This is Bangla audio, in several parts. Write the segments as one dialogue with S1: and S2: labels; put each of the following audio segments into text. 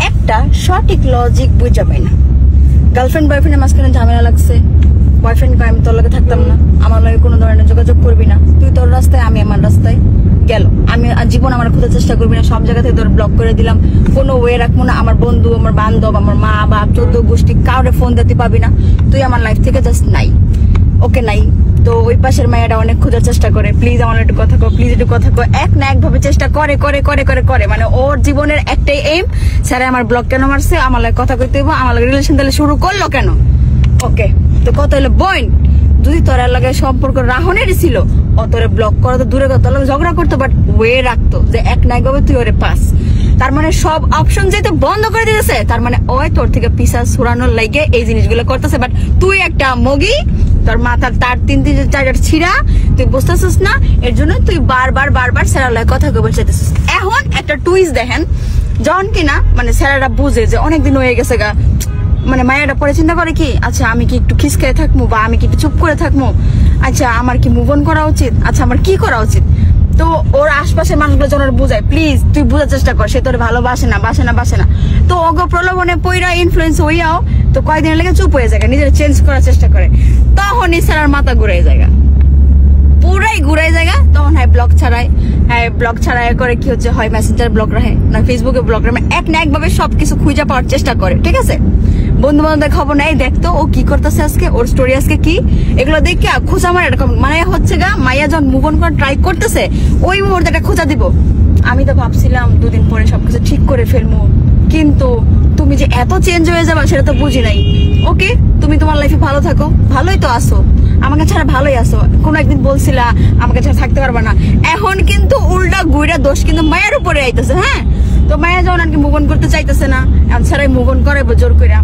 S1: একটা সঠিক লজিক বুঝা পাই না। গার্লফ্রেন্ড বয়ফ্রেন্ডের মাঝখানে ঝামেলা লাগছে, বয়ফ্রেন্ড কয় আমি তোর লগে থাকতাম না, আমার লগে কোনো ধরনের যোগাযোগ করবি না, তুই তোর রাস্তায় আমি আমার রাস্তায়, গেল। আমি জীবন আমার খোঁজার চেষ্টা করবি না, সব জায়গা থেকে তোর ব্লক করে দিলাম, কোনো ওয়ে রাখবো না, আমার বন্ধু, আমার বান্ধব, আমার মা বাপ, 14 গোষ্ঠী কাউরে ফোন দিতে পাবি না, তুই আমার লাইফ থেকে জাস্ট নাই। ওকে নাই তো ওই পাশের মায়েরা অনেক খোঁজার চেষ্টা করে, প্লিজ আমার একটু কথা কো, প্লিজ একটু কথা কো, এক না এক ভাবে চেষ্টা করে করে করে করে করে মানে ওর জীবনের একটাই এম, স্যার আমার ব্লক কেন মারছে, আমার লাগে কথা কইতে হইব, আমার লাগে রিলেশন তাহলে শুরু করলো কেন। ওকে তো কত হলো বোন, যদি তোর লাগে সম্পর্ক রাহনেরই ছিল, ও তোরে ব্লক করা তো দূরে কথা, ঝগড়া করতো বাট ওয়ে রাখতো যে এক না এক ভাবে তুই ওরে পাস। তার মানে সব অপশন যেহেতু বন্ধ করে দিতেছে, তার মানে ওই তোর থেকে পিসা ছুড়ানোর লাগে এই জিনিসগুলো করতেছে। বাট তুই একটা মগি, তোর মাথার তার 3-4 ছিড়া, তুই বুঝতেছিস না, এর জন্য তুই বারবার বারবার স্যারার কথা কবে চাইতেছিস। এখন একটা টুইস্ট দেখেন, যখন কিনা মানে স্যারারা বুঝে যে অনেকদিন হয়ে গেছে গা, মানে মায়েরা পরে চিন্তা করে কি, আচ্ছা আমি কি একটু খিসকায় থাকবো বা আমি কি একটু চুপ করে থাকবো, আচ্ছা আমার কি মুভ অন করা উচিত, আচ্ছা আমার কি করা উচিত। তো ওর আশপাশের মানুষগুলো যেন বুঝায়, প্লিজ তুই বোঝার চেষ্টা কর, সে তোর ভালোবাসে না, বাসে না, বাসে না। তো অগ প্রলোভনে পইরা ইনফ্লুয়েন্স হইয়াও তো কয়েকদিন লেগে চুপ হয়ে যায়, নিজের চেঞ্জ করার চেষ্টা করে, তখনই স্যার মাথা ঘুরাই যায়, পুরাই ঘুরাই জায়গা। তখন হ্যাঁ ব্লক ছাড়ায়, হ্যাঁ ব্লক ছাড়াই করে কি হচ্ছে, হয় মেসেঞ্জার ব্লক রাখে না ফেসবুকে ব্লক রাখে, এক না একভাবে সবকিছু খুঁজে পাওয়ার চেষ্টা করে। ঠিক আছে, বন্ধু বান্ধবদের খবর নেই, দেখতো ও কি করতেছে আজকে, ওর স্টোরি আজকে কি, এগুলো দেখে খোঁজা মারে এরকম মানে হচ্ছে গা। মাইয়া যখন মুভ অন করার ট্রাই করতেছে, ওই মুহূর্তে একটা খোঁজা দিব। আমি তো ভাবছিলাম 2 দিন পরে সবকিছু ঠিক করে ফেলবো, কিন্তু তুমি যে এত চেঞ্জ হয়ে যাবে সেটা তো বুঝি নাই। ওকে, তুমি তোমার লাইফে ভালো থাকো, ভালোই তো আসো, আমাকে ছাড়া ভালোই আসো, কোনো একদিন বলছিলা আমাকে ছাড়া থাকতে পারবা না, এখন কিন্তু উল্টা গুইরা দোষ কিন্তু মায়ের উপরে আইতেছে। হ্যাঁ, তো মায়া যখন আর কি মুভ অন করতে চাইতেছে না, এখন ছাড়াই মুভ অন করে জোর কইরা,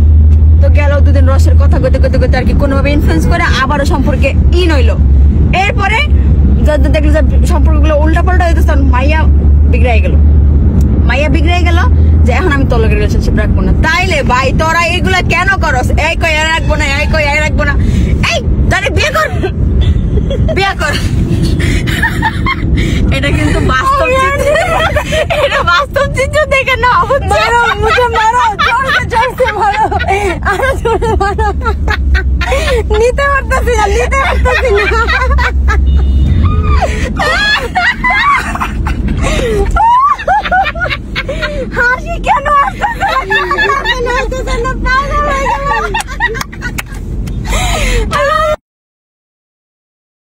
S1: তো গেল 2 দিন রসের কথা কইতে কইতে কইতে আর কি কোনোভাবে ইনফ্লুয়েন্স করে আবারও সম্পর্কে হইলো। এরপরে দেখলো যে সম্পর্কগুলো উল্টা পাল্টা হইতেছে, মাইয়া বিগড়াই গেল, যে এখন আমি তোর লগে রিলেশনশিপ রাখবো না। তাইলে ভাই তোরা এগুলা কেন করস? এই কই আর রাখবো না, এই কই আর রাখবো না, এই তাহলে বিয়ে কর। এটা কিন্তু বাস্তব চিত্র, এটা বাস্তব চিত্র দেখে না, মারো মুঝে মারো, জোরসে মারো, আরো জোরে মারো, নিতে পারতেছি না।